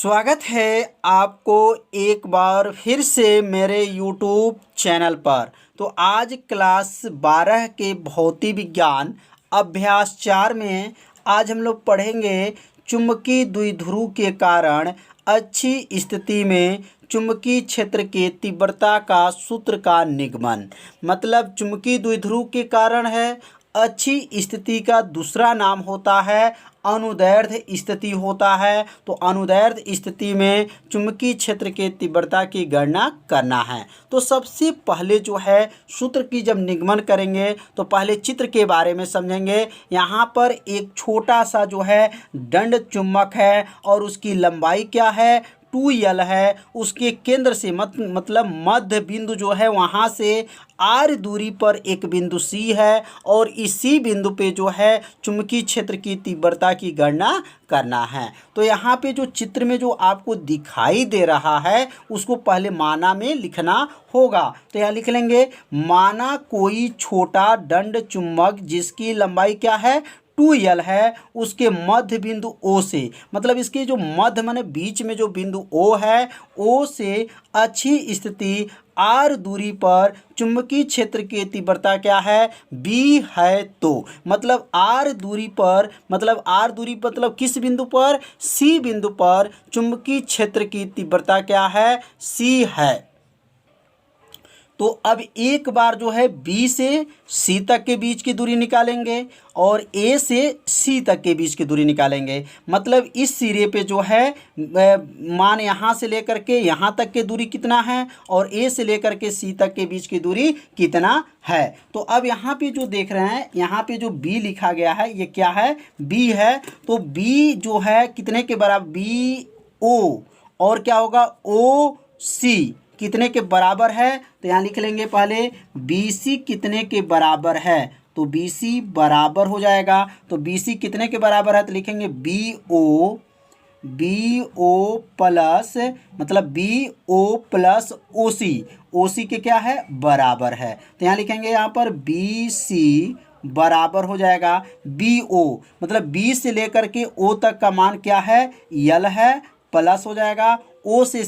स्वागत है आपको एक बार फिर से मेरे YouTube चैनल पर। तो आज क्लास 12 के भौतिक विज्ञान अभ्यास 4 में आज हम लोग पढ़ेंगे चुंबकीय द्विध्रुव के कारण अच्छी स्थिति में चुंबकीय क्षेत्र के तीव्रता का सूत्र का निगमन। मतलब चुंबकीय द्विध्रुव के कारण है अच्छी स्थिति का दूसरा नाम होता है अनुदैर्ध्य स्थिति होता है। तो अनुदैर्ध्य स्थिति में चुंबकीय क्षेत्र के तीव्रता की गणना करना है। तो सबसे पहले जो है सूत्र की जब निगमन करेंगे तो पहले चित्र के बारे में समझेंगे। यहाँ पर एक छोटा सा जो है दंड चुंबक है और उसकी लंबाई क्या है 2L है। उसके केंद्र से मतलब मध्य बिंदु जो है वहाँ से R दूरी पर एक बिंदु C है और इसी बिंदु पे जो है चुंबकीय क्षेत्र की तीव्रता की गणना करना है। तो यहाँ पे जो चित्र में जो आपको दिखाई दे रहा है उसको पहले माना में लिखना होगा। तो यहाँ लिख लेंगे माना कोई छोटा दंड चुंबक जिसकी लंबाई क्या है 2L है, उसके मध्य बिंदु O से मतलब इसके जो मध्य माने बीच में जो बिंदु O है O से अच्छी स्थिति R दूरी पर चुंबकीय क्षेत्र की तीव्रता क्या है B है। तो मतलब R दूरी पर मतलब किस बिंदु पर C बिंदु पर चुंबकीय क्षेत्र की तीव्रता क्या है C है। तो अब एक बार जो है B से C तक के बीच की दूरी निकालेंगे और A से C तक के बीच की दूरी निकालेंगे। मतलब इस सिरे पे जो है मान यहाँ से लेकर के यहाँ तक की दूरी कितना है और A से लेकर के C तक के बीच की दूरी कितना है। तो अब यहाँ पे जो देख रहे हैं यहाँ पे जो B लिखा गया है ये क्या है B है। तो B जो है कितने के बराबर BO और क्या होगा OC कितने के बराबर है। तो यहाँ लिख लेंगे पहले BC कितने के बराबर है। तो BC बराबर हो जाएगा। तो BC कितने के बराबर है तो लिखेंगे BO प्लस मतलब BO प्लस OC के क्या है बराबर है। तो यहाँ लिखेंगे यहाँ पर BC बराबर हो जाएगा BO मतलब B से लेकर के O तक का मान क्या है L है प्लस हो जाएगा O से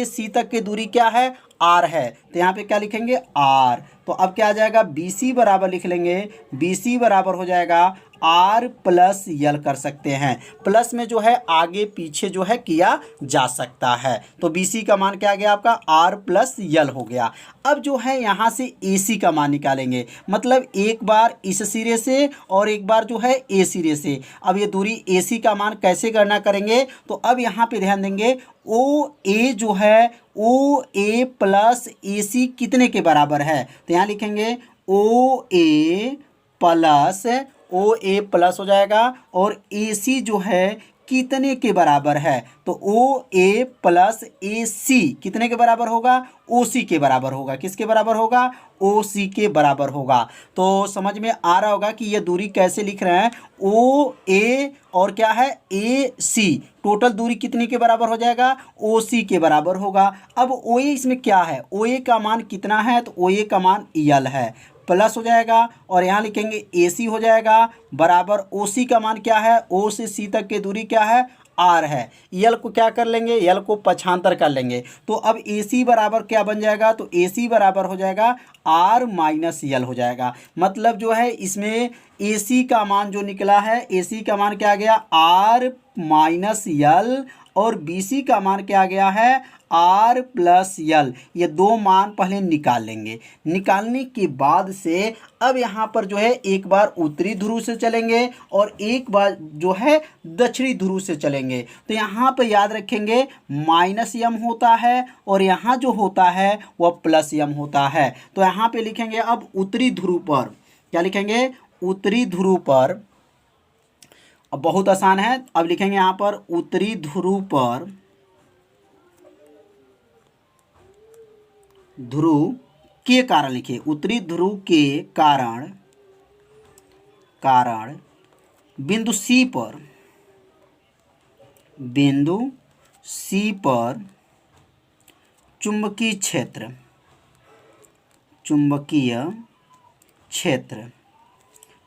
C तक की दूरी क्या है R है। तो यहाँ पे क्या लिखेंगे R। तो अब क्या आ जाएगा BC बराबर लिख लेंगे BC बराबर हो जाएगा R प्लस L कर सकते हैं। प्लस में जो है आगे पीछे जो है किया जा सकता है। तो BC का मान क्या आ गया आपका R प्लस L हो गया। अब जो है यहाँ से AC का मान निकालेंगे मतलब एक बार इस सिरे से और एक बार जो है A सिरे से। अब ये दूरी AC का मान कैसे गणना करेंगे तो अब यहाँ पे ध्यान देंगे OA जो है OA प्लस AC कितने के बराबर है। तो यहाँ लिखेंगे OA प्लस हो जाएगा और AC जो है कितने के बराबर है। तो OA प्लस AC कितने के बराबर होगा OC के बराबर होगा। किसके बराबर होगा OC के बराबर होगा। तो समझ में आ रहा होगा कि ये दूरी कैसे लिख रहे हैं OA और क्या है AC टोटल दूरी कितनी के बराबर हो जाएगा OC के बराबर होगा। अब OA इसमें क्या है OA का मान कितना है तो OA का मान L है प्लस हो जाएगा और यहाँ लिखेंगे AC हो जाएगा बराबर OC का मान क्या है O से C तक की दूरी क्या है R है। L को क्या कर लेंगे L को पक्षांतर कर लेंगे। तो अब AC बराबर क्या बन जाएगा तो AC बराबर हो जाएगा R माइनस L हो जाएगा। मतलब जो है इसमें AC का मान जो निकला है AC का मान क्या आ गया R माइनस L और BC का मान क्या आ गया है R प्लस L। ये दो मान पहले निकाल लेंगे। निकालने के बाद से अब यहाँ पर जो है एक बार उत्तरी ध्रुव से चलेंगे और एक बार जो है दक्षिणी ध्रुव से चलेंगे। तो यहाँ पर याद रखेंगे माइनस M होता है और यहाँ जो होता है वह प्लस M होता है। तो यहाँ पे लिखेंगे अब उत्तरी ध्रुव पर क्या लिखेंगे उत्तरी ध्रुव पर। अब बहुत आसान है। अब लिखेंगे यहाँ पर उत्तरी ध्रुव पर ध्रुव के कारण लिखिए उत्तरी ध्रुव के कारण बिंदु C पर चुंबकीय क्षेत्र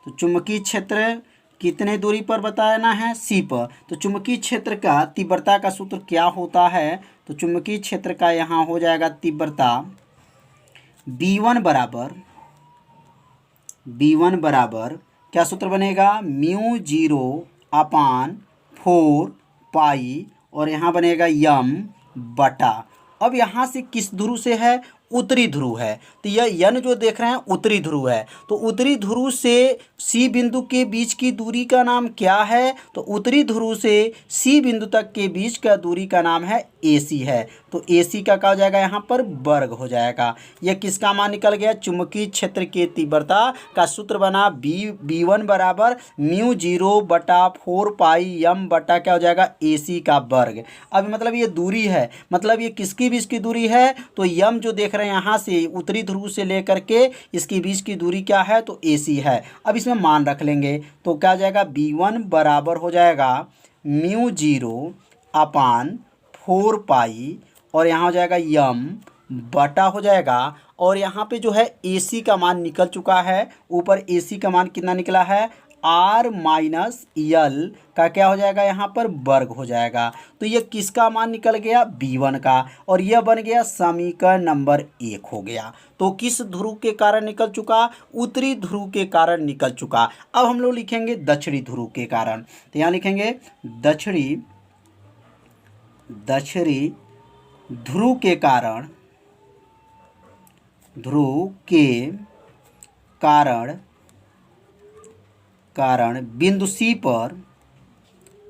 तो चुंबकीय क्षेत्र कितने दूरी पर बताना है, सी पर। तो चुंबकीय क्षेत्र का तीव्रता का सूत्र क्या होता है, तो चुंबकीय क्षेत्र का यहाँ हो जाएगा तीव्रता B1 बराबर क्या सूत्र बनेगा, म्यू 0/4 पाई और यहाँ बनेगा यम बटा। अब यहाँ से किस ध्रुव से है, उत्तरी ध्रुव है, तो यह यन जो देख रहे हैं उत्तरी ध्रुव है। तो उत्तरी ध्रुव से सी बिंदु के बीच की दूरी का नाम क्या है, तो उत्तरी ध्रुव से सी बिंदु तक के बीच का दूरी का नाम है AC है। तो AC का क्या हो जाएगा, यहाँ पर वर्ग हो जाएगा। यह किसका मान निकल गया, चुंबकीय क्षेत्र की तीव्रता का सूत्र बना B1 बराबर म्यू 0/4 पाई यम बटा क्या हो जाएगा, AC का वर्ग। अब मतलब ये दूरी है, मतलब ये किसकी बीच की दूरी है, तो यम जो देख रहे हैं यहाँ से उत्तरी ध्रुव से लेकर के इसकी बीच की दूरी क्या है, तो AC है। अब इसमें मान रख लेंगे तो क्या हो जाएगा, B1 बराबर हो जाएगा म्यू 0/4 पाई और यहाँ हो जाएगा यम बटा हो जाएगा। और यहाँ पे जो है AC का मान निकल चुका है, ऊपर AC का मान कितना निकला है, R माइनस L का क्या हो जाएगा, यहाँ पर वर्ग हो जाएगा। तो ये किसका मान निकल गया, B1 का, और यह बन गया समीकरण नंबर 1 हो गया। तो किस ध्रुव के कारण निकल चुका, उत्तरी ध्रुव के कारण निकल चुका। अब हम लोग लिखेंगे दक्षिणी ध्रुव के कारण, तो यहाँ लिखेंगे दक्षिणी ध्रुव के कारण बिंदु C पर,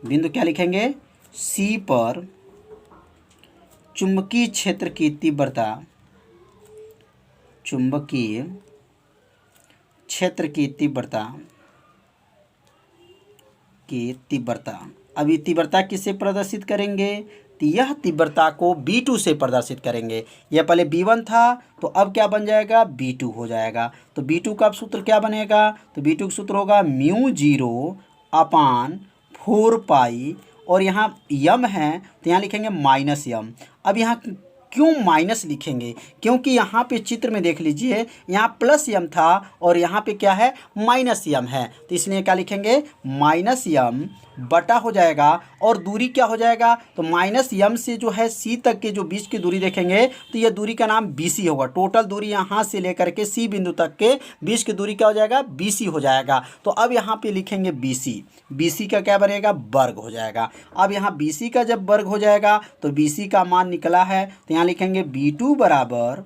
बिंदु क्या लिखेंगे, C पर चुंबकीय क्षेत्र की तीव्रता, चुंबकीय क्षेत्र की तीव्रता अब ये तीव्रता किससे प्रदर्शित करेंगे, तो यह तीव्रता को B2 से प्रदर्शित करेंगे। यह पहले B1 था तो अब क्या बन जाएगा, B2 हो जाएगा। तो B2 का सूत्र क्या बनेगा, तो B2 का सूत्र होगा म्यू 0/4 पाई और यहाँ यम है तो यहाँ लिखेंगे माइनस यम। अब यहाँ क्यों माइनस लिखेंगे, क्योंकि यहाँ पे चित्र में देख लीजिए यहाँ प्लस यम था और यहाँ पे क्या है, माइनस यम है, तो इसलिए क्या लिखेंगे, माइनस यम बटा हो जाएगा। और दूरी क्या हो जाएगा, तो माइनस यम से जो है सी तक के जो बीच की दूरी देखेंगे तो यह दूरी का नाम BC होगा। टोटल दूरी यहाँ से लेकर के सी बिंदु तक के बीच की दूरी क्या हो जाएगा, BC हो जाएगा। तो अब यहाँ पे लिखेंगे BC का क्या बनेगा, वर्ग हो जाएगा। अब यहाँ BC का जब वर्ग हो जाएगा तो BC का मान निकला है, तो यहाँ लिखेंगे B2 बराबर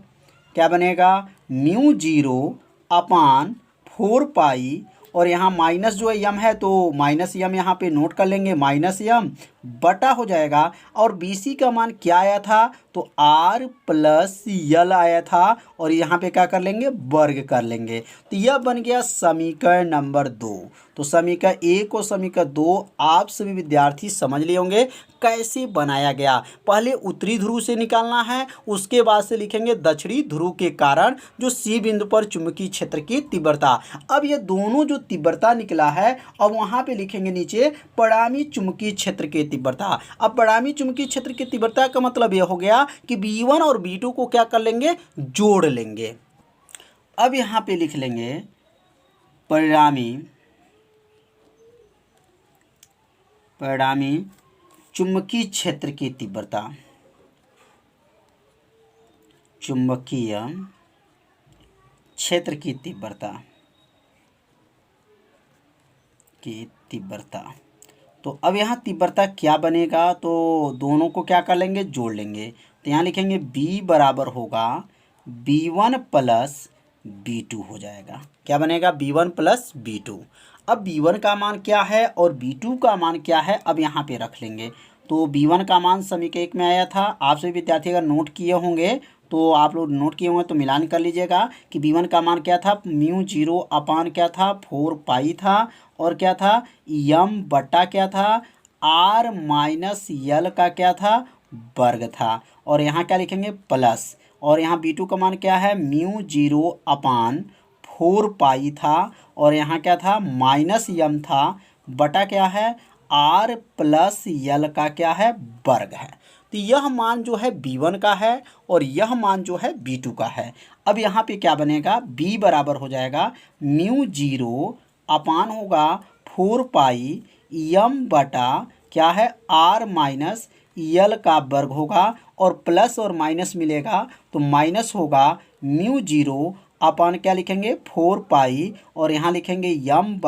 क्या बनेगा, म्यू 0/4 पाई और यहाँ माइनस जो है यम है तो माइनस यम यहाँ पे नोट कर लेंगे, माइनस यम बटा हो जाएगा। और BC का मान क्या आया था, तो R प्लस L आया था और यहाँ पे क्या कर लेंगे, वर्ग कर लेंगे। तो यह बन गया समीकरण नंबर 2। तो समीकरण 1 और समीकरण 2 आप सभी विद्यार्थी समझ लिए होंगे कैसे बनाया गया। पहले उत्तरी ध्रुव से निकालना है, उसके बाद से लिखेंगे दक्षिणी ध्रुव के कारण जो C बिंदु पर चुंबकीय क्षेत्र की तीव्रता। अब ये दोनों जो तीव्रता निकला है अब वहाँ पे लिखेंगे नीचे परिणामी चुंबकीय क्षेत्र की तीव्रता। अब परिणामी चुंबकीय क्षेत्र की तीव्रता का मतलब यह हो गया कि B1 और B2 को क्या कर लेंगे, जोड़ लेंगे। अब यहाँ पे लिख लेंगे परिणामी चुंबकीय क्षेत्र की तीव्रता, चुंबकीय क्षेत्र की तीव्रता तो अब यहाँ तीव्रता क्या बनेगा, तो दोनों को क्या कर लेंगे, जोड़ लेंगे। तो यहाँ लिखेंगे B बराबर होगा B1 प्लस B2 हो जाएगा। क्या बनेगा, B1 प्लस B2। अब B1 का मान क्या है और B2 का मान क्या है, अब यहाँ पे रख लेंगे। तो B1 का मान समीकरण 1 में आया था। आप सभी विद्यार्थी अगर नोट किए होंगे तो आप लोग नोट किए होंगे तो मिलान कर लीजिएगा कि B1 का मान क्या था, म्यू 0/4 पाई था और क्या था, यम बटा क्या था, R माइनस L का क्या था, वर्ग था। और यहाँ क्या लिखेंगे, प्लस, और यहाँ B2 का मान क्या है, म्यू 0/4 पाई था और यहाँ क्या था, माइनस यम था बटा क्या है, R प्लस L का क्या है, वर्ग है। तो यह मान जो है B1 का है और यह मान जो है B2 का है। अब यहाँ पे क्या बनेगा, B बराबर हो जाएगा म्यू 0/4 4 पाई m/, क्या है, r माइनस यल का वर्ग होगा, और प्लस और माइनस मिलेगा तो माइनस होगा म्यू जीरो अपन क्या लिखेंगे 4 पाई, और यहाँ लिखेंगे m/,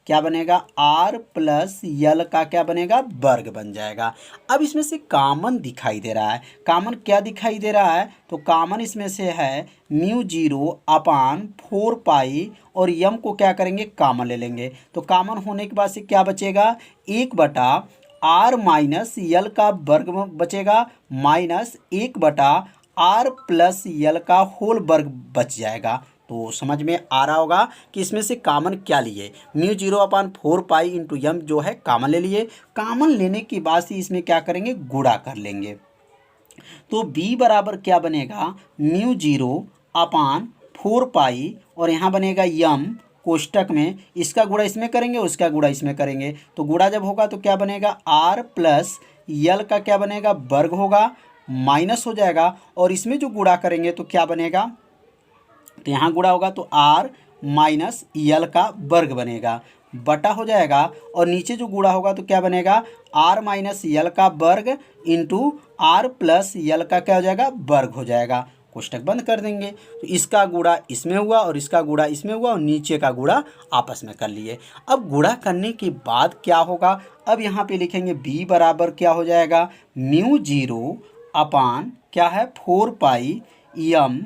क्या बनेगा, r प्लस यल का क्या बनेगा, वर्ग बन जाएगा। अब इसमें से कॉमन दिखाई दे रहा है, कॉमन क्या दिखाई दे रहा है, तो कॉमन इसमें से है म्यू जीरो अपान 4 पाई, और यम को क्या करेंगे, कॉमन ले लेंगे। तो कॉमन होने के बाद से क्या बचेगा, 1/r माइनस यल का वर्ग बचेगा, माइनस 1/r प्लस यल का होल वर्ग बच जाएगा। तो समझ में आ रहा होगा कि इसमें से कॉमन क्या लिए, mu zero upon 4 pi into M जो है कॉमन ले लिए। कॉमन लेने के बाद से इसमें क्या करेंगे, गुणा कर लेंगे। तो b बराबर क्या बनेगा, म्यू जीरो अपान 4 पाई, और यहाँ बनेगा यम कोष्टक में, इसका गुणा इसमें करेंगे, उसका गुणा इसमें करेंगे, तो गुणा जब होगा तो क्या बनेगा, r प्लस यल का क्या बनेगा, वर्ग होगा, माइनस हो जाएगा, और इसमें जो गुणा करेंगे तो क्या बनेगा, तो यहाँ गुणा होगा तो r माइनस यल का वर्ग बनेगा, बटा हो जाएगा, और नीचे जो गुणा होगा तो क्या बनेगा, r माइनस यल का वर्ग इंटू r प्लस यल का क्या हो जाएगा, वर्ग हो जाएगा। कोष्टक बंद कर देंगे, तो इसका गुणा इसमें हुआ और इसका गुणा इसमें हुआ, और नीचे का गुणा आपस में कर लिए। अब गुणा करने के बाद क्या होगा, अब यहाँ पे लिखेंगे b बराबर क्या हो जाएगा, म्यू जीरो अपान क्या है 4 पाई m।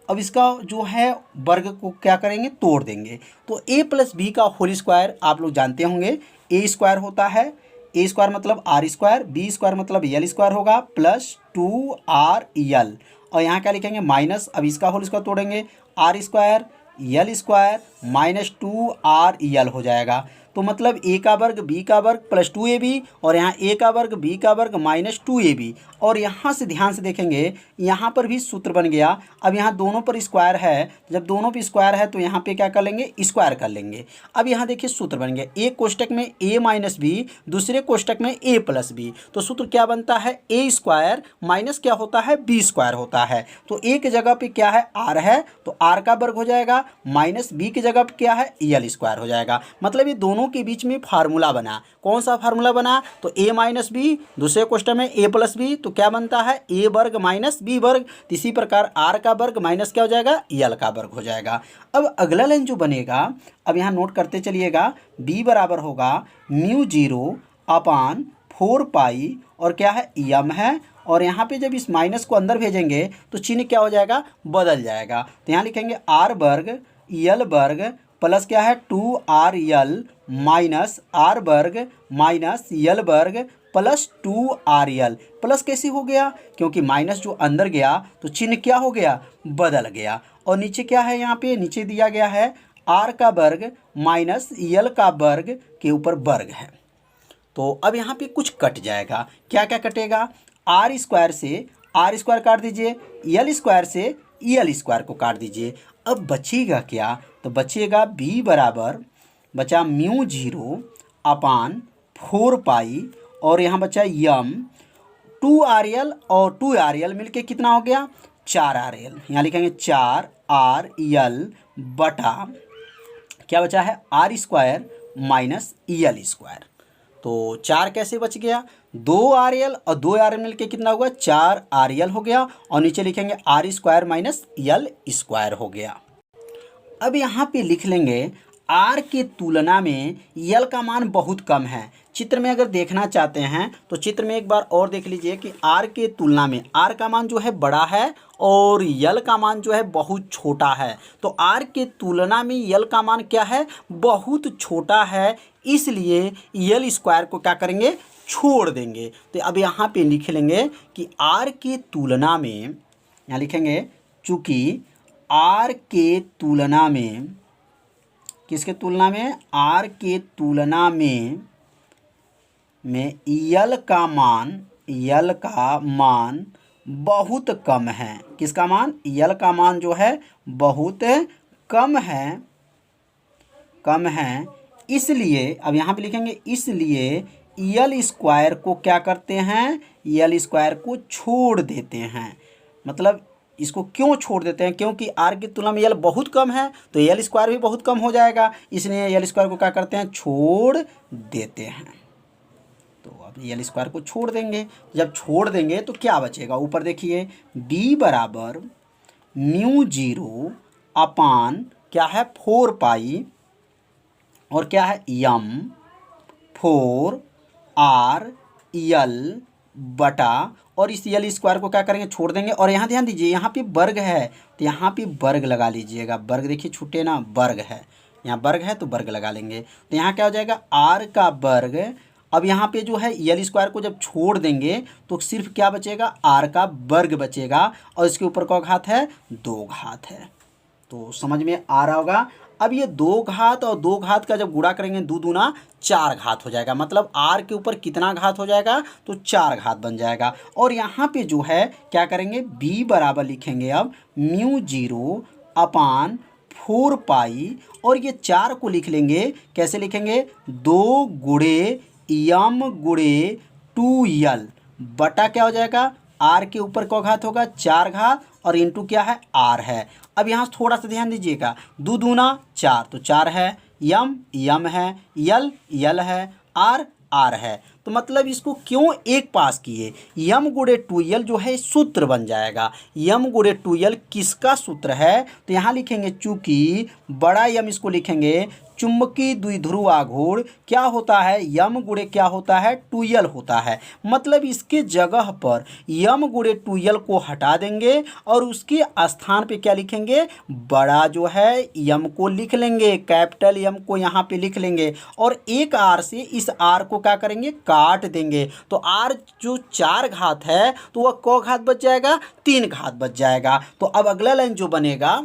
अब इसका जो है वर्ग को क्या करेंगे, तोड़ देंगे। तो a प्लस बी का होल स्क्वायर आप लोग जानते होंगे, a स्क्वायर होता है, a स्क्वायर मतलब r स्क्वायर, b स्क्वायर मतलब यल स्क्वायर होगा, प्लस 2rl, और यहाँ क्या लिखेंगे, माइनस, अब इसका होल स्क्वायर तोड़ेंगे, r square L square minus 2rl हो जाएगा। तो मतलब a का वर्ग b का वर्ग प्लस 2ab, और यहाँ a का वर्ग b का वर्ग माइनस 2ab, और यहाँ से ध्यान से देखेंगे यहाँ पर भी सूत्र बन गया। अब यहाँ दोनों पर स्क्वायर है, जब दोनों पर स्क्वायर है तो यहाँ पे क्या कर लेंगे, स्क्वायर कर लेंगे। अब यहाँ देखिए सूत्र बन गया, एक कोष्टक में a माइनस बी, दूसरे कोष्टक में a प्लस बी, तो सूत्र क्या बनता है, a स्क्वायर माइनस क्या होता है, b स्क्वायर होता है। तो a की जगह पे क्या है, r है, तो r का वर्ग हो जाएगा, माइनस b की जगह पे क्या है, यल स्क्वायर हो जाएगा। मतलब ये दोनों के बीच में फार्मूला बना, कौन सा फार्मूला बना, तो a माइनस बी, दूसरे क्वेश्चन में a प्लस बी, तो क्या बनता है, a वर्ग माइनस b वर्ग। इसी प्रकार r का वर्ग माइनस क्या हो जाएगा, यल का वर्ग हो जाएगा। अब अगला लाइन जो बनेगा, अब यहाँ नोट करते चलिएगा, b बराबर होगा म्यू जीरो अपान 4 पाई, और क्या है, यम है, और यहाँ पे जब इस माइनस को अंदर भेजेंगे तो चिन्ह क्या हो जाएगा, बदल जाएगा। तो यहाँ लिखेंगे r वर्ग यल वर्ग प्लस क्या है 2rl माइनस r वर्ग माइनस यल वर्ग प्लस 2rl। प्लस कैसे हो गया, क्योंकि माइनस जो अंदर गया तो चिन्ह क्या हो गया, बदल गया। और नीचे क्या है, यहाँ पे नीचे दिया गया है r का वर्ग माइनस यल का वर्ग के ऊपर वर्ग है। तो अब यहाँ पे कुछ कट जाएगा, क्या क्या कटेगा, r स्क्वायर से r स्क्वायर काट दीजिए, यल स्क्वायर से यल स्क्वायर को काट दीजिए। अब बचेगा क्या, तो बचेगा b बराबर बचा म्यू जीरो अपान 4 पाई, और यहाँ बचा यम 2rl, और 2rl मिलके कितना हो गया, 4rl। यहाँ लिखेंगे 4rl बटा क्या बचा है, r स्क्वायर माइनस यल स्क्वायर। तो 4 कैसे बच गया, 2rl और 2rl मिलके कितना हुआ, 4rl हो गया, और नीचे लिखेंगे r स्क्वायर माइनस यल स्क्वायर हो गया। अब यहाँ पे लिख लेंगे r के तुलना में यल का मान बहुत कम है। चित्र में अगर देखना चाहते हैं तो चित्र में एक बार और देख लीजिए कि r के तुलना में r का मान जो है बड़ा है और यल का मान जो है बहुत छोटा है। तो r के तुलना में यल का मान क्या है, बहुत छोटा है, इसलिए यल स्क्वायर को क्या करेंगे, छोड़ देंगे। तो अब यहाँ पे लिख लेंगे कि r के तुलना में, यहाँ लिखेंगे चूँकि r के तुलना में, किसके तुलना में, r के तुलना में यल का मान बहुत कम है। किसका मान, यल का मान जो है बहुत कम है, इसलिए अब यहाँ पे लिखेंगे, इसलिए यल स्क्वायर को क्या करते हैं, यल स्क्वायर को छोड़ देते हैं। मतलब इसको क्यों छोड़ देते हैं, क्योंकि आर की तुलना में यल बहुत कम है तो यल स्क्वायर भी बहुत कम हो जाएगा, इसलिए यल स्क्वायर को क्या करते हैं, छोड़ देते हैं। तो अब यल स्क्वायर को छोड़ देंगे, जब छोड़ देंगे तो क्या बचेगा, ऊपर देखिए b बराबर म्यू जीरो अपान क्या है 4 पाई और क्या है यम 4 आर यल बटा, और इस यल स्क्वायर को क्या करेंगे, छोड़ देंगे। और यहाँ ध्यान दीजिए यहाँ पे वर्ग है तो यहाँ पे वर्ग लगा लीजिएगा, वर्ग देखिए छूटे ना, वर्ग है, यहाँ वर्ग है तो वर्ग लगा लेंगे। तो यहाँ क्या हो जाएगा, आर का वर्ग। अब यहाँ पे जो है यल स्क्वायर को जब छोड़ देंगे तो सिर्फ क्या बचेगा, आर का वर्ग बचेगा, और इसके ऊपर का घात है 2 घात है। तो समझ में आ रहा होगा। अब ये 2 घात और 2 घात का जब गुणा करेंगे 2 दूना 4 घात हो जाएगा, मतलब आर के ऊपर कितना घात हो जाएगा, तो 4 घात बन जाएगा। और यहाँ पे जो है क्या करेंगे, b बराबर लिखेंगे अब म्यू जीरो अपान 4 पाई, और ये 4 को लिख लेंगे, कैसे लिखेंगे, 2 गुणे यम गुणे 2l बटा क्या हो जाएगा, आर के ऊपर का घात होगा 4 घात और इंटू क्या है, आर है। अब यहाँ थोड़ा सा ध्यान दीजिएगा, 2 दूना 4 तो 4 है, यम यम है, यल है, आर है। तो मतलब इसको क्यों एक पास किए, यम गुणे 2l जो है सूत्र बन जाएगा। यम गुणे 2l किसका सूत्र है, तो यहाँ लिखेंगे चूंकि बड़ा यम, इसको लिखेंगे चुंबकीय द्विध्रुव आघूर्ण क्या होता है, यम गुणे क्या होता है, 2l होता है। मतलब इसके जगह पर यम गुणे 2l को हटा देंगे और उसके स्थान पे क्या लिखेंगे, बड़ा जो है यम को लिख लेंगे, कैपिटल यम को यहाँ पे लिख लेंगे, और एक आर से इस आर को क्या करेंगे, काट देंगे। तो आर जो 4 घात है तो वह क घात बच जाएगा, 3 घात बच जाएगा। तो अब अगला लाइन जो बनेगा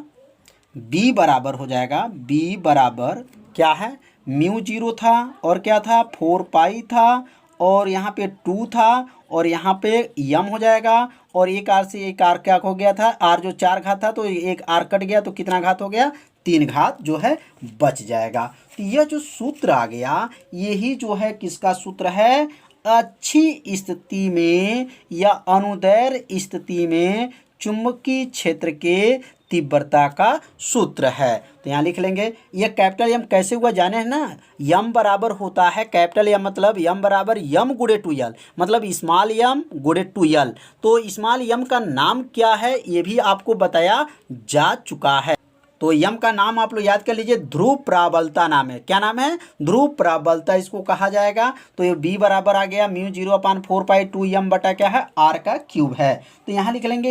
b बराबर हो जाएगा, b बराबर क्या है, म्यू जीरो था और क्या था 4 पाई था और यहाँ पे 2 था और यहाँ पे यम हो जाएगा, और एक आर से एक आर क्या हो गया था, आर जो 4 घात था तो एक आर कट गया तो कितना घात हो गया, 3 घात जो है बच जाएगा। तो यह जो सूत्र आ गया यही जो है किसका सूत्र है, अच्छी स्थिति में या अनुदैर्घ्य स्थिति में चुंबकीय क्षेत्र के तीव्रता का सूत्र है। तो यहाँ लिख लेंगे, ये कैपिटल यम कैसे हुआ जाने हैं ना, यम बराबर होता है कैपिटल यम, मतलब यम बराबर यम गुणे 2l, मतलब स्मॉल यम गुणे 2l। तो स्मॉल यम का नाम क्या है ये भी आपको बताया जा चुका है। तो यम का नाम आप लोग याद कर लीजिए, ध्रुव प्रबलता नाम है। क्या नाम है, ध्रुव प्रबलता इसको कहा जाएगा। तो ये b बराबर आ गया म्यू जीरो अपान 4 पाई 2 यम बटा क्या है, r का क्यूब है। तो यहाँ लिख लेंगे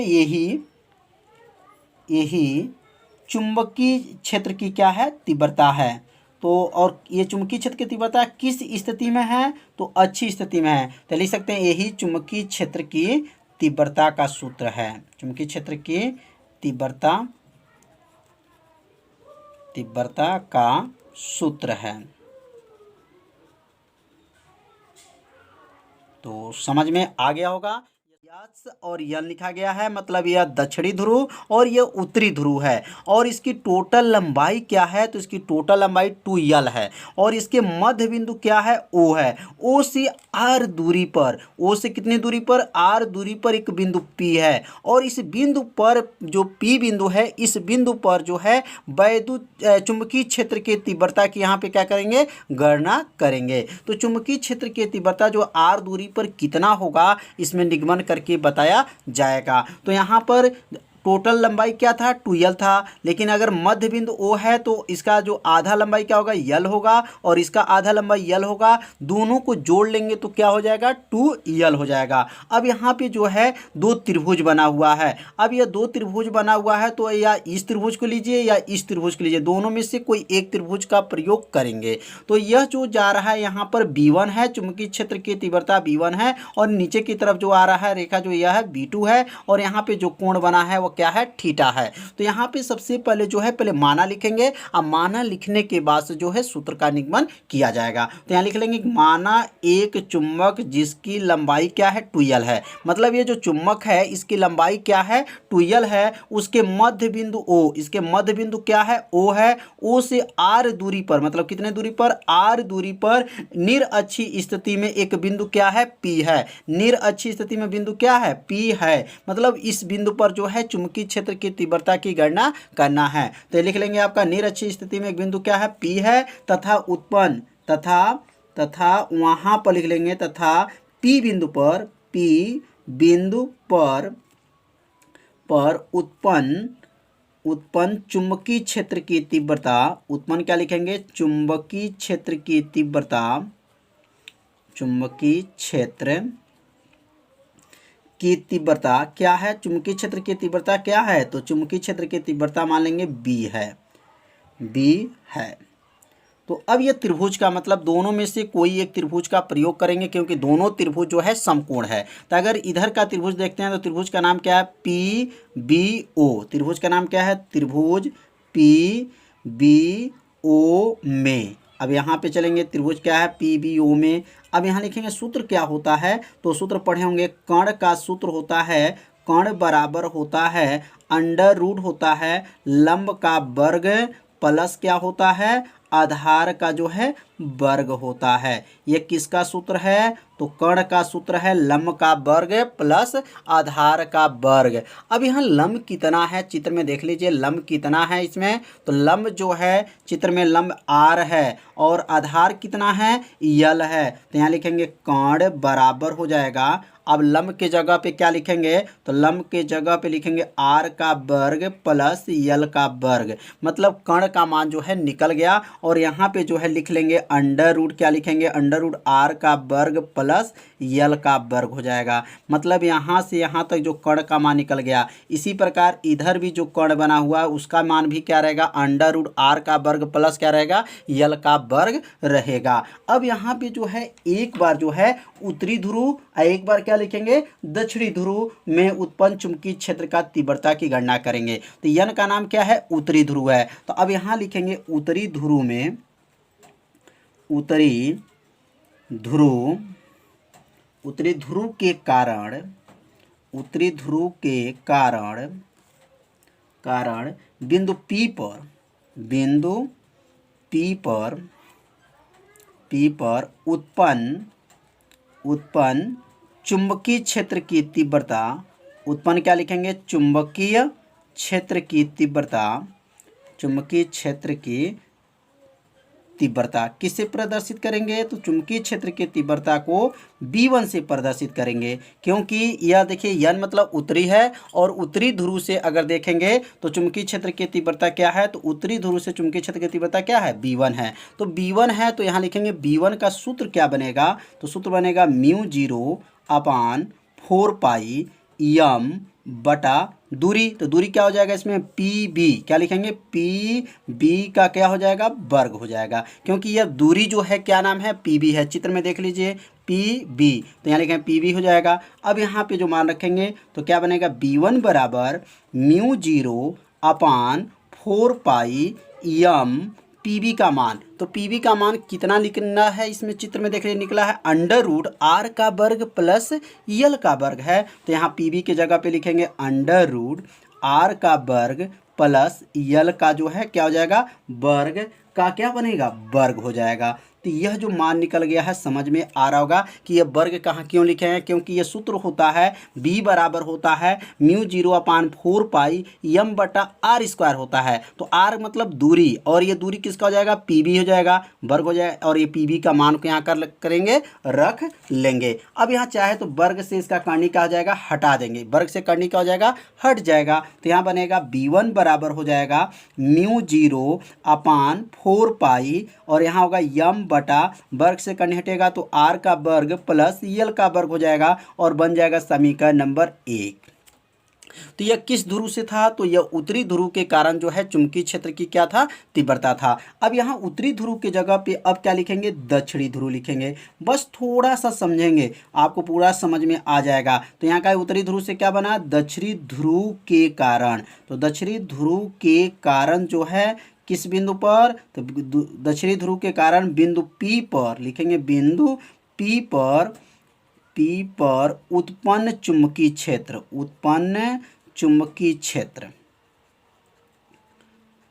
यही चुंबकीय क्षेत्र की क्या है, तीव्रता है। तो और ये चुंबकीय क्षेत्र की तीव्रता किस स्थिति में है, तो अच्छी स्थिति में है। तो लिख सकते हैं यही चुंबकीय क्षेत्र की तीव्रता का सूत्र है, चुंबकीय क्षेत्र की तीव्रता का सूत्र है। तो समझ में आ गया होगा। यस और यल लिखा गया है, मतलब यह दक्षिणी ध्रुव और यह उत्तरी ध्रुव है, और इसकी टोटल लंबाई क्या है, तो इसकी टोटल लंबाई 2l है, और इसके मध्य बिंदु क्या है, O है। O से r दूरी पर, O से कितनी दूरी पर, r दूरी पर एक बिंदु P है, और इस बिंदु पर जो P बिंदु है, इस बिंदु पर जो है वैद्युत चुंबकीय क्षेत्र की तीव्रता की यहाँ पे क्या करेंगे, गणना करेंगे। तो चुंबकीय क्षेत्र की तीव्रता जो r दूरी पर कितना होगा इसमें निगमन करके बताया जाएगा। तो यहाँ पर टोटल लंबाई क्या था, 2l था, लेकिन अगर मध्य बिंदु O है तो इसका जो आधा लंबाई क्या होगा, यल होगा, और इसका आधा लंबाई यल होगा। दोनों को जोड़ लेंगे तो क्या हो जाएगा, 2l हो जाएगा। अब यहाँ पे जो है 2 त्रिभुज बना हुआ है। अब यह 2 त्रिभुज बना हुआ है तो या इस त्रिभुज को लीजिए या इस त्रिभुज को लीजिए, दोनों में से कोई एक त्रिभुज का प्रयोग करेंगे। तो यह जो जा रहा है यहाँ पर b1 है, चुंबकीय क्षेत्र की तीव्रता b1 है, और नीचे की तरफ जो आ रहा है रेखा जो यह है b2 है, और यहाँ पे जो कोण बना है वो क्या है, थीटा है। तो यहाँ पे सबसे पहले जो है पहले माना लिखेंगे, अब माना लिखने के बाद से जो है सूत्र का निगमन किया जाएगा। तो यहाँ लिख लेंगे माना एक चुंबक जिसकी लंबाई क्या है, 2l है, मतलब ये जो चुंबक है इसकी लंबाई क्या है, 2l है, उसके मध्य बिंदु O, इसके मध्य बिंदु क्या है, O है, O से r दूरी पर, मतलब कितने दूरी पर, r दूरी पर निरअक्षी स्थिति में एक बिंदु क्या है, P है। निरअक्षी स्थिति में बिंदु क्या है, P है, मतलब इस बिंदु पर जो है चुंबकीय क्षेत्र की तीव्रता की गणना करना है। तो लिख लेंगे आपका निरक्षीय स्थिति में एक बिंदु क्या है, P है, तथा उत्पन्न तथा वहाँ पर लिख लेंगे तथा P बिंदु पर उत्पन्न चुंबकीय क्षेत्र की तीव्रता, उत्पन्न क्या लिखेंगे, चुंबकीय क्षेत्र की तीव्रता, चुंबकीय क्षेत्र की तीव्रता क्या है, चुंबकीय क्षेत्र की तीव्रता क्या है, तो चुंबकीय क्षेत्र की तीव्रता मान लेंगे बी है। तो अब ये त्रिभुज का मतलब दोनों में से कोई एक त्रिभुज का प्रयोग करेंगे, क्योंकि दोनों त्रिभुज जो है समकोण है। तो अगर इधर का त्रिभुज देखते हैं तो त्रिभुज का नाम क्या है, PBO। त्रिभुज का नाम क्या है, त्रिभुज PBO में। अब यहाँ पे चलेंगे, त्रिभुज क्या है, PBO में। अब यहाँ लिखेंगे सूत्र क्या होता है, तो सूत्र पढ़े होंगे, कर्ण का सूत्र होता है, कर्ण बराबर होता है अंडर रूट होता है लंब का वर्ग प्लस क्या होता है, आधार का जो है वर्ग होता है। ये किसका सूत्र है, तो कर्ण का सूत्र है, लंब का वर्ग प्लस आधार का वर्ग। अब यहाँ लंब कितना है, चित्र में देख लीजिए लंब कितना है इसमें, तो लंब जो है चित्र में लंब R है और आधार कितना है, यल है। तो यहाँ लिखेंगे कर्ण बराबर हो जाएगा, अब लंब के जगह पे क्या लिखेंगे, तो लंब के जगह पे लिखेंगे R का वर्ग प्लस यल का वर्ग, मतलब कर्ण का मान जो है निकल गया। और यहाँ पे जो है लिख लेंगे अंडर रूट, क्या लिखेंगे, अंडर रूट R का वर्ग प्लस यल का वर्ग हो जाएगा। मतलब यहाँ से यहाँ तक जो कर्ण का मान निकल गया। इसी प्रकार इधर भी जो कर्ण बना हुआ है उसका मान भी क्या रहेगा, अंडर रूट R का वर्ग प्लस क्या रहेगा, यल का वर्ग रहेगा। अब यहाँ पे जो है एक बार जो है उत्तरी ध्रुव, एक बार क्या लिखेंगे, दक्षिणी ध्रुव में उत्पन्न चुंबकीय क्षेत्र का तीव्रता की गणना करेंगे। तो यन का नाम क्या है, उत्तरी ध्रुव है। तो अब यहाँ लिखेंगे उत्तरी ध्रुव में, उत्तरी ध्रुव के कारण बिंदु P पर उत्पन्न चुंबकीय क्षेत्र की तीव्रता, उत्पन्न क्या लिखेंगे, चुंबकीय क्षेत्र की तीव्रता किससे प्रदर्शित करेंगे, तो चुंबकीय क्षेत्र की तीव्रता को B1 से प्रदर्शित करेंगे, क्योंकि यह देखिए यन मतलब उत्तरी है और उत्तरी ध्रुव से अगर देखेंगे तो चुंबकीय क्षेत्र की तीव्रता क्या है, तो उत्तरी ध्रुव से चुंबकीय क्षेत्र की तीव्रता क्या है, B1 है। तो B1 है, तो यहाँ लिखेंगे B1 का सूत्र क्या बनेगा, तो सूत्र बनेगा μ0/4 पाई m बटा दूरी। तो दूरी क्या हो जाएगा इसमें, PB, क्या लिखेंगे, PB का क्या हो जाएगा, वर्ग हो जाएगा, क्योंकि यह दूरी जो है क्या नाम है, PB है। चित्र में देख लीजिए PB, तो यहाँ लिखेंगे PB हो जाएगा। अब यहाँ पे जो मान रखेंगे तो क्या बनेगा, B1 बराबर μ0/4 पाई m PB का मान। तो PB का मान कितना निकलना है, इसमें चित्र में देख रहे निकला है अंडर रूट R का वर्ग प्लस यल का वर्ग है। तो यहाँ PB के जगह पे लिखेंगे अंडर रूट R का वर्ग प्लस यल का जो है क्या हो जाएगा, वर्ग का क्या बनेगा, वर्ग हो जाएगा। तो यह जो मान निकल गया है समझ में आ रहा होगा कि यह वर्ग कहाँ क्यों लिखे हैं, क्योंकि यह सूत्र होता है B बराबर होता है μ0/4 पाई m बटा R² होता है। तो R मतलब दूरी, और ये दूरी किसका हो जाएगा, PB हो जाएगा, वर्ग हो जाएगा, और ये PB का मान को यहाँ करेंगे रख लेंगे। अब यहाँ चाहे तो वर्ग से इसका कर्णी क्या हो जाएगा, हटा देंगे, वर्ग से कर्णी क्या हो जाएगा, हट जाएगा। तो यहाँ बनेगा B1 बराबर हो जाएगा μ0/4 पाई, और यहाँ होगा m बटा वर्ग से कर्णी हटेगा तो R का वर्ग प्लस यल का वर्ग हो जाएगा, और बन जाएगा समीकरण नंबर 1। तो यह किस ध्रुव से था, तो यह उत्तरी ध्रुव के कारण जो है चुंबकीय क्षेत्र की क्या था, तीव्रता था। अब यहाँ उत्तरी ध्रुव के जगह पे अब क्या लिखेंगे, दक्षिणी ध्रुव लिखेंगे। बस थोड़ा सा समझेंगे आपको पूरा समझ में आ जाएगा। तो यहाँ का उत्तरी ध्रुव से क्या बना, दक्षिणी ध्रुव के कारण। तो दक्षिणी ध्रुव के कारण जो है किस बिंदु पर, तो दक्षिणी ध्रुव के कारण बिंदु P पर लिखेंगे, बिंदु P पर उत्पन्न चुंबकीय क्षेत्र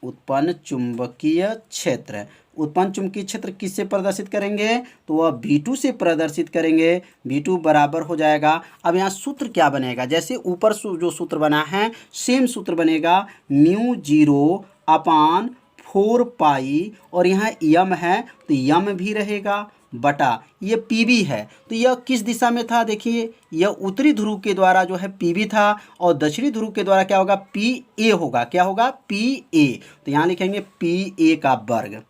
उत्पन्न चुंबकीय क्षेत्र। उत्पन्न चुंबकीय क्षेत्र किससे प्रदर्शित करेंगे, तो वह V2 से प्रदर्शित करेंगे। V2 बराबर हो जाएगा, अब यहाँ सूत्र क्या बनेगा, जैसे ऊपर जो सूत्र बना है सेम सूत्र बनेगा, म्यू 0 अपान 4 पाई, और यहाँ यम है तो यम भी रहेगा बटा ये PB है, तो यह किस दिशा में था, देखिए यह उत्तरी ध्रुव के द्वारा जो है PB था, और दक्षिणी ध्रुव के द्वारा क्या होगा, PA होगा। क्या होगा, PA। तो यहाँ लिखेंगे PA का वर्ग,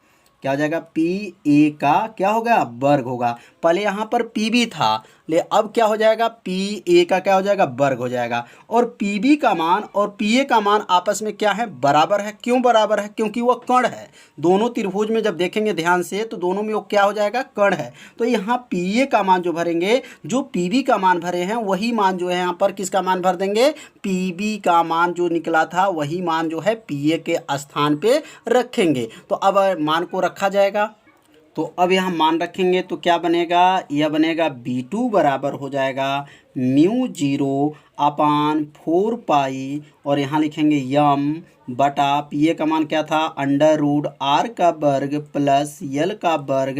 क्या हो जाएगा, PA का क्या होगा, वर्ग होगा। पहले यहाँ पर PB था, ले अब क्या हो जाएगा, PA का क्या हो जाएगा, वर्ग हो जाएगा। और PB का मान और PA का मान आपस में क्या है, बराबर है। क्यों बराबर है, क्योंकि वह कण है। दोनों त्रिभुज में जब देखेंगे ध्यान से तो दोनों में वो क्या हो जाएगा, कण है। तो यहाँ PA का मान जो भरेंगे, जो PB का मान भरे हैं वही मान जो है यहाँ पर किसका मान भर देंगे, PB का मान जो निकला था वही मान जो है PA के स्थान पे रखेंगे। तो अब मान को रखा जाएगा, तो अब यहाँ मान रखेंगे तो क्या बनेगा, यह बनेगा B2 बराबर हो जाएगा म्यू 0 अपान 4 पाई, और यहाँ लिखेंगे यम बटा PA का मान क्या था, अंडर रूट R का वर्ग प्लस L का वर्ग,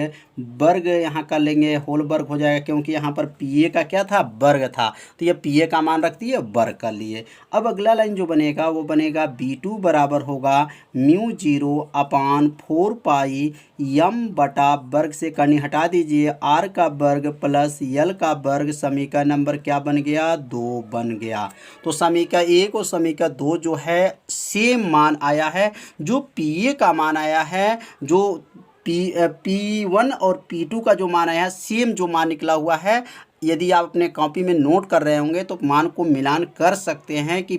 वर्ग यहाँ कर लेंगे होल वर्ग हो जाएगा, क्योंकि यहाँ पर PA का क्या था, वर्ग था, तो ये PA का मान रख दिए, वर्ग कर लिए। अब अगला लाइन जो बनेगा वो बनेगा B2 बराबर होगा म्यू 0 अपान 4 पाई यम बटा वर्ग से कणी हटा दीजिए R का वर्ग प्लस L का वर्ग, समीकरण नंबर क्या बन गया, 2 बन गया। तो समीकरण 1 और समीकरण 2 जो है सेम मान आया है। जो PA का मान आया है, जो P1 और P2 का जो मान आया है, सेम जो मान निकला हुआ है। यदि आप अपने कॉपी में नोट कर रहे होंगे तो मान को मिलान कर सकते हैं कि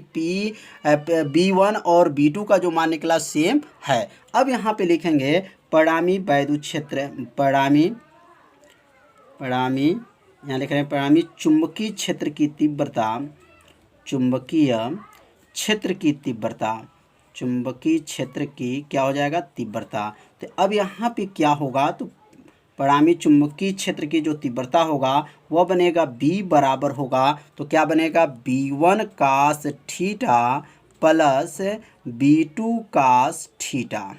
B1 और B2 का जो मान निकला सेम है। अब यहाँ पे लिखेंगे परिणामी वैद्युत क्षेत्र, परिणामी यहाँ लिख रहे हैं परिणामी चुंबकीय क्षेत्र की तीव्रता, चुंबकीय क्षेत्र की तीव्रता, चुंबकीय क्षेत्र की क्या हो जाएगा, तीव्रता। तो अब यहाँ पे क्या होगा, तो परिणामी चुंबकीय क्षेत्र की जो तीव्रता होगा वह बनेगा B बराबर होगा, तो क्या बनेगा, B1 cos theta plus B2 cos theta.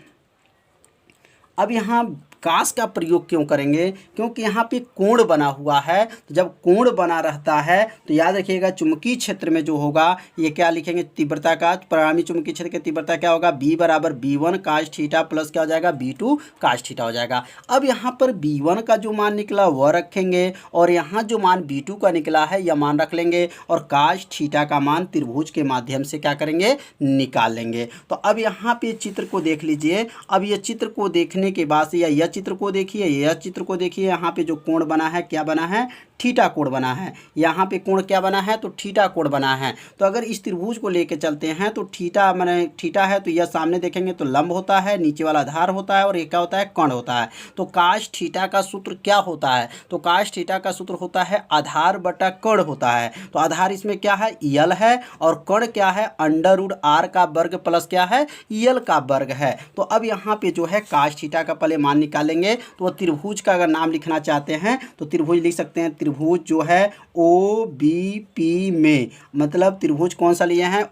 अब यहाँ कास का प्रयोग क्यों करेंगे, क्योंकि यहाँ पे कोण बना हुआ है। तो जब कोण बना रहता है तो याद रखिएगा चुंबकीय क्षेत्र में जो होगा ये क्या लिखेंगे, तीव्रता का, परिणामी चुंबकीय क्षेत्र की तीव्रता क्या होगा, B बराबर B1 कास थीटा प्लस क्या हो जाएगा, B2 कास थीटा हो जाएगा। अब यहाँ पर B1 का जो मान निकला वह रखेंगे, और यहाँ जो मान B2 का निकला है यह मान रख लेंगे, और कास थीटा का मान त्रिभुज के माध्यम से क्या करेंगे, निकाल लेंगे। तो अब यहाँ पे चित्र को देख लीजिए। अब ये चित्र को देखने के बाद से, या यह चित्र को देखिए, यह चित्र को देखिए, यहाँ पे जो कोण बना है क्या बना है, थीटा कोण बना है। यहाँ पे कोण क्या बना है, तो थीटा कोण बना है। तो अगर इस त्रिभुज को लेके चलते हैं तो थीटा माने थीटा है, तो यह सामने देखेंगे तो लंब होता है, नीचे वाला आधार होता है, और ये क्या होता है, कोण होता है। तो काश थीटा का सूत्र क्या होता है, तो काश थीटा का सूत्र होता है आधार बटा कोण होता है। तो आधार इसमें क्या है, यल है, और कोण क्या है, अंडर रूट R का वर्ग प्लस क्या है, यल का वर्ग है। तो अब यहाँ पे जो है काश थीटा का पहले मान निकालेंगे, तो त्रिभुज का अगर नाम लिखना चाहते हैं तो त्रिभुज लिख सकते हैं। त्रिभुज जो है OBP में, मतलब त्रिभुज कौन सा लिए हैं,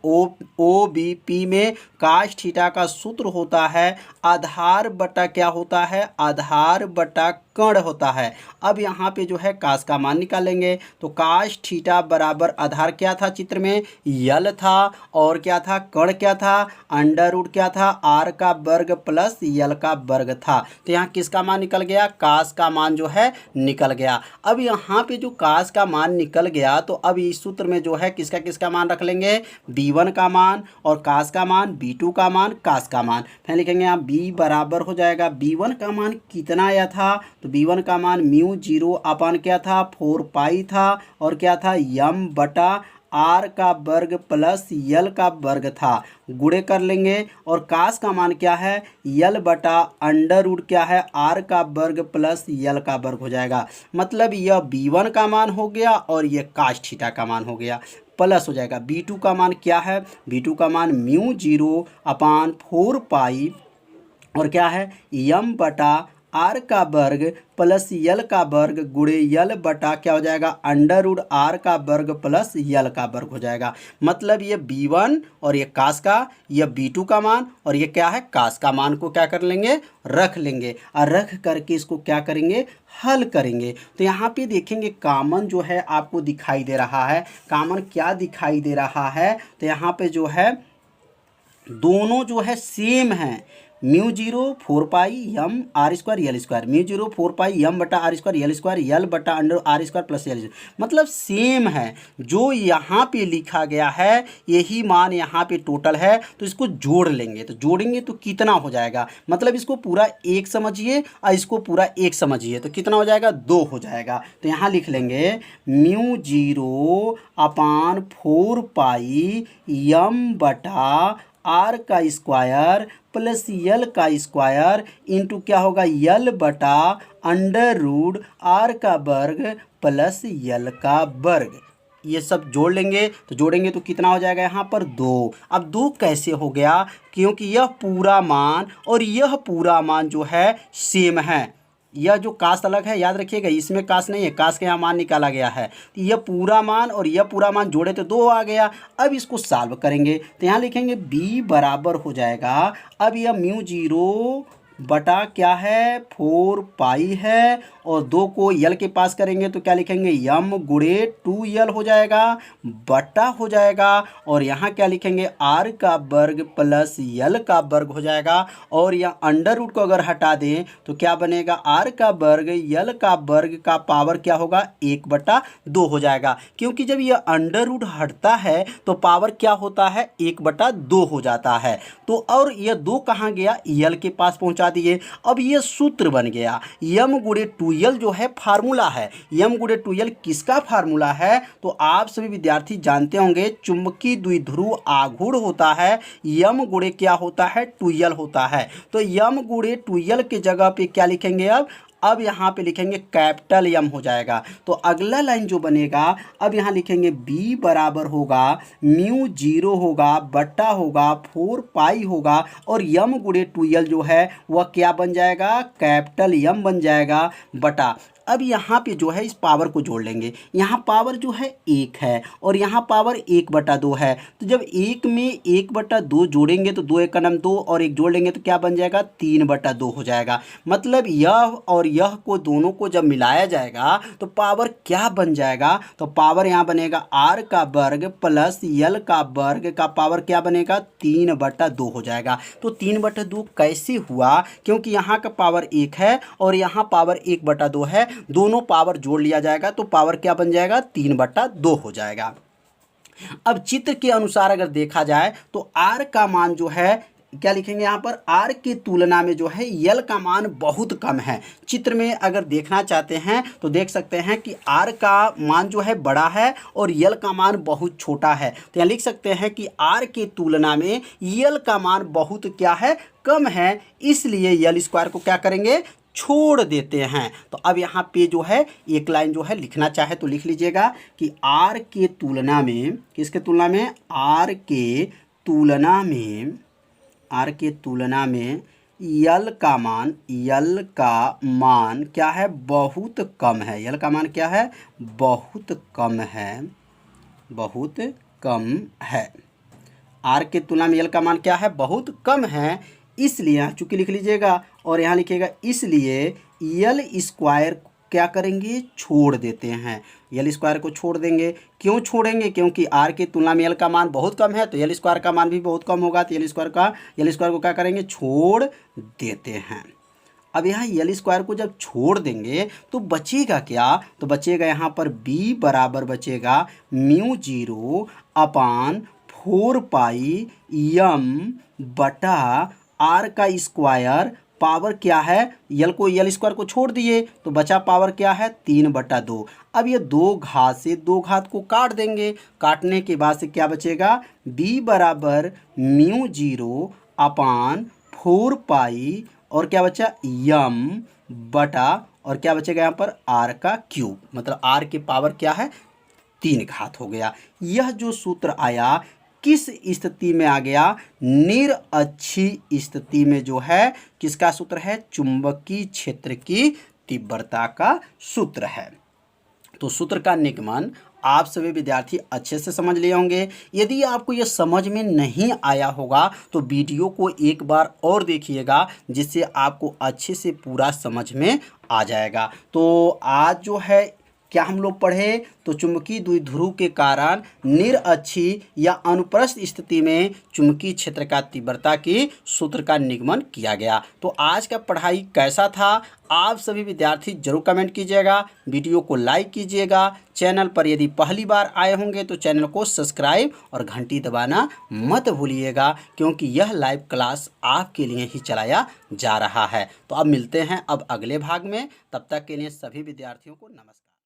OBP में काश थीटा का सूत्र होता है आधार बटा क्या होता है, आधार बटा कोण होता है। अब यहाँ पे जो है काश का मान निकालेंगे, तो काश थीटा बराबर आधार क्या था चित्र में, यल था, और क्या था, कोण क्या था, अंडर रूट क्या था, R का वर्ग प्लस यल का वर्ग था। तो यहाँ किसका मान निकल गया, काश का मान जो है निकल गया। अब यहाँ पे जो काश का मान निकल गया, तो अब इस सूत्र में जो है किसका किसका मान रख लेंगे, B1 का मान और काश का मान, B2 का मान, काश का मान। फिर लिखेंगे यहाँ B बराबर हो जाएगा, B1 का मान कितना आया था, तो B1 का मान म्यू 0 अपान क्या था, 4 पाई था, और क्या था, यम बटा R का वर्ग प्लस यल का वर्ग था, गुणे कर लेंगे। और काश का मान क्या है, यल बटा अंडर रूट क्या है, R का वर्ग प्लस यल का वर्ग हो जाएगा। मतलब यह B1 का मान हो गया और यह काश थीटा का मान हो गया, प्लस हो जाएगा। B2 का मान क्या है, B2 का मान म्यू 0 अपान 4 पाई, और क्या है, यम बटा आर का वर्ग प्लस यल का वर्ग गुणे यल बटा क्या हो जाएगा अंडर रूट आर का वर्ग प्लस यल का वर्ग हो जाएगा। मतलब ये b1 और ये कास का, ये b2 का मान और ये क्या है कास का मान को क्या कर लेंगे रख लेंगे और रख करके इसको क्या करेंगे हल करेंगे। तो यहाँ पे देखेंगे कॉमन जो है आपको दिखाई दे रहा है। कॉमन क्या दिखाई दे रहा है तो यहाँ पे जो है दोनों जो है सेम है। Mu zero 4 pi M R square L square, mu zero 4 pi M बटा R square L square L बटा under R square plus L, मतलब सेम है। जो यहाँ पे लिखा गया है यही मान यहाँ पे टोटल है। तो इसको जोड़ लेंगे, तो जोड़ेंगे तो कितना हो जाएगा, मतलब इसको पूरा एक समझिए और इसको पूरा एक समझिए तो कितना हो जाएगा 2 हो जाएगा। तो यहाँ लिख लेंगे mu zero upon 4 pi M बटा आर का स्क्वायर प्लस यल का स्क्वायर इंटू क्या होगा यल बटा अंडर रूट आर का वर्ग प्लस यल का वर्ग। ये सब जोड़ लेंगे तो जोड़ेंगे तो कितना हो जाएगा यहाँ पर 2। अब 2 कैसे हो गया, क्योंकि यह पूरा मान और यह पूरा मान जो है सेम है। यह जो कास अलग है याद रखिएगा, इसमें कास नहीं है, कास के यहाँ मान निकाला गया है। तो यह पूरा मान और यह पूरा मान जोड़े तो 2 आ गया। अब इसको सॉल्व करेंगे तो यहाँ लिखेंगे b बराबर हो जाएगा, अब यह म्यू जीरो बटा क्या है 4 पाई है और 2 को यल के पास करेंगे तो क्या लिखेंगे यम गुणे 2यल हो जाएगा बटा हो जाएगा और यहाँ क्या लिखेंगे आर का वर्ग प्लस यल का वर्ग हो जाएगा। और यह अंडर रूट को अगर हटा दें तो क्या बनेगा आर का वर्ग यल का वर्ग का पावर क्या होगा 1/2 हो जाएगा, क्योंकि जब यह अंडर रूट हटता है तो पावर क्या होता है 1/2 हो जाता है। तो और यह 2 कहाँ गया यल के पास पहुँचा दिए। अब ये सूत्र बन गया यम गुणे 2यल जो है फार्मूला है। यम गुणे 2यल किसका फार्मूला है तो आप सभी विद्यार्थी जानते होंगे, चुंबकीय द्विध्रुव आघूर्ण होता है, यम गुणे क्या होता है 2यल होता है। तो यम गुणे 2यल के जगह पे क्या लिखेंगे अब यहाँ पे लिखेंगे कैपिटल यम हो जाएगा। तो अगला लाइन जो बनेगा अब यहाँ लिखेंगे b बराबर होगा म्यू जीरो होगा बट्टा होगा 4 पाई होगा और यम गुणे 2यल जो है वह क्या बन जाएगा कैपिटल यम बन जाएगा बटा। अब यहाँ पे जो है इस पावर को जोड़ लेंगे, यहाँ पावर जो है 1 है और यहाँ पावर 1/2 है। तो जब 1 में 1/2 जोड़ेंगे तो 2 1 का नाम 2 और 1 जोड़ लेंगे तो क्या बन जाएगा 3/2 हो जाएगा। मतलब यह और यह को दोनों को जब मिलाया जाएगा तो पावर क्या बन जाएगा, तो पावर यहाँ बनेगा आर का वर्ग प्लस यल का वर्ग का पावर क्या बनेगा 3/2 हो जाएगा। तो 3/2 कैसे हुआ, क्योंकि यहाँ का पावर 1 है और यहाँ पावर 1/2 है, दोनों पावर जोड़ लिया जाएगा तो पावर क्या बन जाएगा 3/2 हो जाएगा। अब चित्र के अनुसार अगर देखा जाए तो आर का मान जो है क्या लिखेंगे यहाँ पर आर की तुलना में जो है यल का मान बहुत कम है। चित्र में अगर देखना चाहते हैं तो देख सकते हैं कि आर का मान जो है बड़ा है और यल का मान बहुत छोटा है। तो यहाँ लिख सकते हैं कि आर की तुलना में यल का मान बहुत क्या है कम है, इसलिए यल स्क्वायर को क्या करेंगे छोड़ देते हैं। तो अब यहाँ पे जो है एक लाइन जो है लिखना चाहे तो लिख लीजिएगा कि आर के तुलना में, किसके तुलना में आर के तुलना में यल का मान क्या है बहुत कम है। यल का मान क्या है बहुत कम है। आर के तुलना में यल का मान क्या है बहुत कम है, इसलिए यहाँ चूंकि लिख लीजिएगा और यहाँ लिखिएगा इसलिए यल स्क्वायर क्या करेंगे छोड़ देते हैं। यल स्क्वायर को छोड़ देंगे, क्यों छोड़ेंगे क्योंकि आर की तुलना में यल का मान बहुत कम है तो यल स्क्वायर का मान भी बहुत कम होगा। तो यल स्क्वायर को क्या करेंगे छोड़ देते हैं। अब यहाँ यल स्क्वायर को जब छोड़ देंगे तो बचेगा क्या, तो बचेगा यहाँ पर b बराबर बचेगा mu zero upon 4 pi M बटा आर का स्क्वायर पावर क्या है यल स्क्वायर को छोड़ दिए तो बचा पावर क्या है 3/2। अब ये 2 घात से 2 घात को काट देंगे, काटने के बाद से क्या बचेगा b बराबर म्यू जीरो अपान 4 पाई और क्या बचा यम बटा और क्या बचेगा यहाँ पर आर का क्यूब, मतलब आर की पावर क्या है 3 घात हो गया। यह जो सूत्र आया किस स्थिति में आ गया, निरअक्षीय स्थिति में जो है किसका सूत्र है, चुंबकीय क्षेत्र की तीव्रता का सूत्र है। तो सूत्र का निगमन आप सभी विद्यार्थी अच्छे से समझ लिए होंगे। यदि आपको यह समझ में नहीं आया होगा तो वीडियो को एक बार और देखिएगा, जिससे आपको अच्छे से पूरा समझ में आ जाएगा। तो आज जो है क्या हम लोग पढ़े, तो चुंबकीय द्विध्रुव के कारण निरअक्षीय या अनुप्रस्थ स्थिति में चुंबकीय क्षेत्र का तीव्रता की सूत्र का निगमन किया गया। तो आज का पढ़ाई कैसा था, आप सभी विद्यार्थी जरूर कमेंट कीजिएगा, वीडियो को लाइक कीजिएगा। चैनल पर यदि पहली बार आए होंगे तो चैनल को सब्सक्राइब और घंटी दबाना मत भूलिएगा, क्योंकि यह लाइव क्लास आपके लिए ही चलाया जा रहा है। तो अब मिलते हैं अब अगले भाग में, तब तक के लिए सभी विद्यार्थियों को नमस्कार।